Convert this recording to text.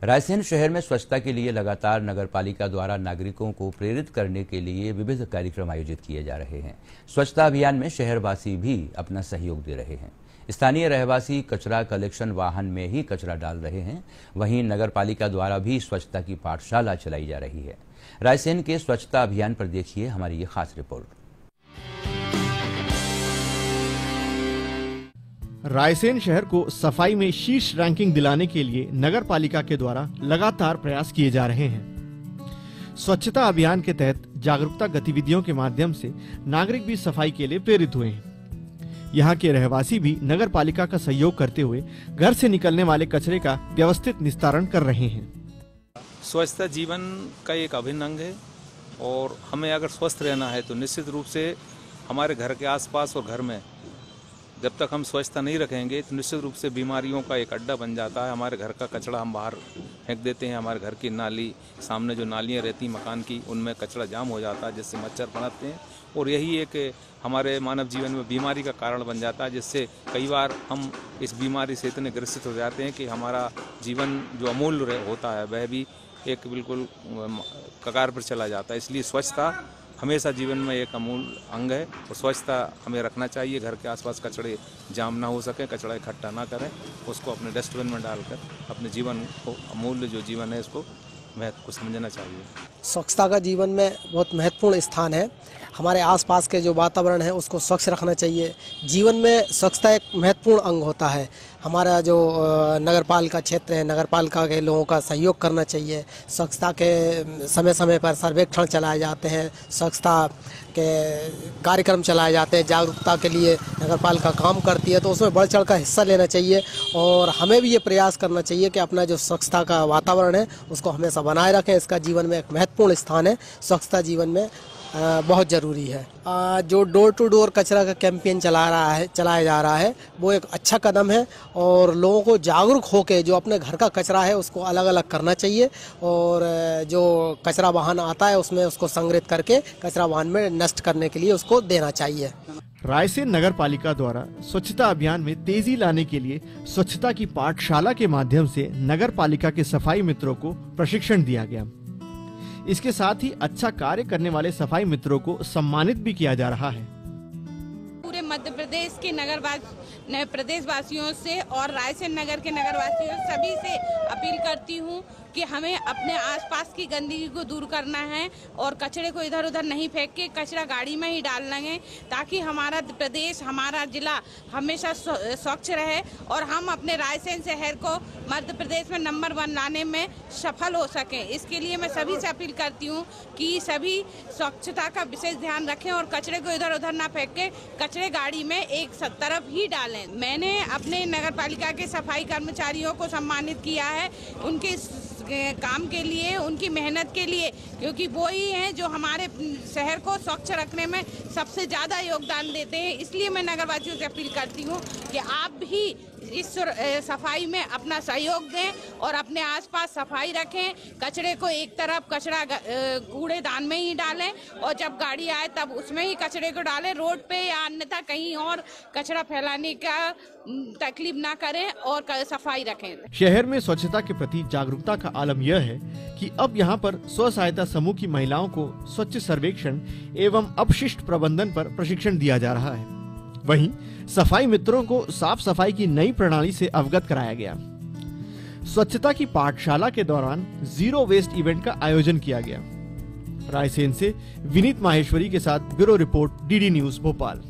रायसेन शहर में स्वच्छता के लिए लगातार नगरपालिका द्वारा नागरिकों को प्रेरित करने के लिए विविध कार्यक्रम आयोजित किए जा रहे हैं। स्वच्छता अभियान में शहरवासी भी अपना सहयोग दे रहे हैं। स्थानीय रहवासी कचरा कलेक्शन वाहन में ही कचरा डाल रहे हैं। वहीं नगरपालिका द्वारा भी स्वच्छता की पाठशाला चलाई जा रही है। रायसेन के स्वच्छता अभियान पर देखिए हमारी ये खास रिपोर्ट। रायसेन शहर को सफाई में शीर्ष रैंकिंग दिलाने के लिए नगर पालिका के द्वारा लगातार प्रयास किए जा रहे हैं। स्वच्छता अभियान के तहत जागरूकता गतिविधियों के माध्यम से नागरिक भी सफाई के लिए प्रेरित हुए हैं। यहाँ के रहवासी भी नगर पालिका का सहयोग करते हुए घर से निकलने वाले कचरे का व्यवस्थित निस्तारण कर रहे हैं। स्वच्छता जीवन का एक अभिन्न अंग है और हमें अगर स्वस्थ रहना है तो निश्चित रूप से हमारे घर के आसपास और घर में जब तक हम स्वच्छता नहीं रखेंगे तो निश्चित रूप से बीमारियों का एक अड्डा बन जाता है। हमारे घर का कचरा हम बाहर फेंक देते हैं। हमारे घर की नाली सामने जो नालियाँ रहती मकान की उनमें कचरा जाम हो जाता है, जिससे मच्छर पनपते हैं और यही एक हमारे मानव जीवन में बीमारी का कारण बन जाता है, जिससे कई बार हम इस बीमारी से इतने ग्रसित हो जाते हैं कि हमारा जीवन जो अमूल्य होता है वह भी एक बिल्कुल कगार पर चला जाता है। इसलिए स्वच्छता हमेशा जीवन में एक अमूल्य अंग है और स्वच्छता हमें रखना चाहिए। घर के आसपास कचड़े जाम ना हो सके, कचड़ा इकट्ठा ना करें, उसको अपने डस्टबिन में डालकर अपने जीवन को अमूल्य जो जीवन है इसको महत्व को समझना चाहिए। स्वच्छता का जीवन में बहुत महत्वपूर्ण स्थान है। हमारे आसपास के जो वातावरण है उसको स्वच्छ रखना चाहिए। जीवन में स्वच्छता एक महत्वपूर्ण अंग होता है। हमारा जो नगरपालिका क्षेत्र है, नगरपालिका के लोगों का सहयोग करना चाहिए। स्वच्छता के समय समय पर सर्वेक्षण चलाए जाते हैं, स्वच्छता के कार्यक्रम चलाए जाते हैं। जागरूकता के लिए नगरपालिका काम करती है तो उसमें बढ़ चढ़ कर हिस्सा लेना चाहिए और हमें भी ये प्रयास करना चाहिए कि अपना जो स्वच्छता का वातावरण है उसको हमेशा बनाए रखें। इसका जीवन में एक महत्वपूर्ण स्थान है। स्वच्छता जीवन में बहुत ज़रूरी है। जो डोर टू डोर कचरा का कैंपेन चलाया जा रहा है वो एक अच्छा कदम है और लोगों को जागरूक होकर जो अपने घर का कचरा है उसको अलग अलग करना चाहिए और जो कचरा वाहन आता है उसमें उसको संग्रहित करके कचरा वाहन में नष्ट करने के लिए उसको देना चाहिए। रायसेन नगर पालिका द्वारा स्वच्छता अभियान में तेजी लाने के लिए स्वच्छता की पाठशाला के माध्यम से नगर पालिका के सफाई मित्रों को प्रशिक्षण दिया गया। इसके साथ ही अच्छा कार्य करने वाले सफाई मित्रों को सम्मानित भी किया जा रहा है। पूरे मध्य प्रदेश के प्रदेश वासियों से और रायसेन नगर के नगर वासियों सभी से अपील करती हूँ कि हमें अपने आसपास की गंदगी को दूर करना है और कचरे को इधर उधर नहीं फेंक के कचरा गाड़ी में ही डालना है, ताकि हमारा प्रदेश, हमारा जिला हमेशा स्वच्छ रहे और हम अपने रायसेन शहर को मध्य प्रदेश में नंबर 1 लाने में सफल हो सकें। इसके लिए मैं सभी से अपील करती हूँ कि सभी स्वच्छता का विशेष ध्यान रखें और कचरे को इधर उधर ना फेंक के कचरे गाड़ी में एक तरफ ही डालें। मैंने अपने नगर पालिका के सफाई कर्मचारियों को सम्मानित किया है उनके काम के लिए, उनकी मेहनत के लिए, क्योंकि वो ही हैं जो हमारे शहर को स्वच्छ रखने में सबसे ज़्यादा योगदान देते हैं। इसलिए मैं नगरवासियों से अपील करती हूँ कि आप भी इस सफाई में अपना सहयोग दें और अपने आसपास सफाई रखें। कचरे को एक तरफ कचरा कूड़ेदान में ही डालें और जब गाड़ी आए तब उसमें ही कचरे को डालें। रोड पे या अन्यथा कहीं और कचरा फैलाने का तकलीफ ना करें और सफाई रखें। शहर में स्वच्छता के प्रति जागरूकता का आलम यह है कि अब यहाँ पर स्व सहायता समूह की महिलाओं को स्वच्छ सर्वेक्षण एवं अपशिष्ट प्रबंधन पर प्रशिक्षण दिया जा रहा है। वहीं सफाई मित्रों को साफ सफाई की नई प्रणाली से अवगत कराया गया। स्वच्छता की पाठशाला के दौरान जीरो वेस्ट इवेंट का आयोजन किया गया। रायसेन से विनीत माहेश्वरी के साथ bureau report, DD news Bhopal.